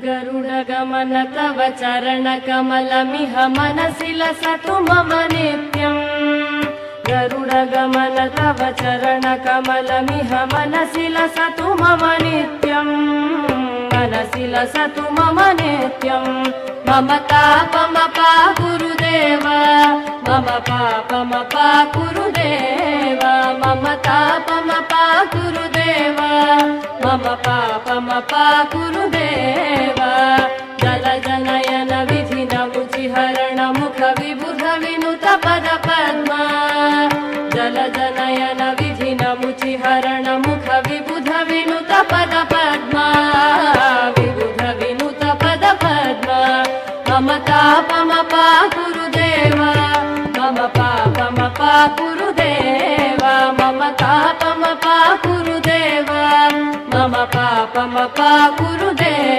गरुडगमन तव चरणकमलमिह मनसि लसतु मम नित्यम्। गरुडगमन तव चरणकमलमिह मनसि लसतु मम नित्यम्। मनसि लसतु मम नित्यम्। मम तापमपा गुरुदेव, मम पापमपा गुरुदेव, मम तापमपा गुरुदेव, मम पापमपा गुरुदेव। जलजनयन विधिन मुचिहरण मुख विबुध विनुत पद पद्मा। जलजनयन विधिन मुचिहरण मुख विबुध विनुत पद पद्मा। विबुध विनुत पद पद्मा। मम तापमपा गुरुदेव, मम पापमपा गुरुदेव, मम तापमपा गुरुदेव, मम पापमपा गुरुदेव।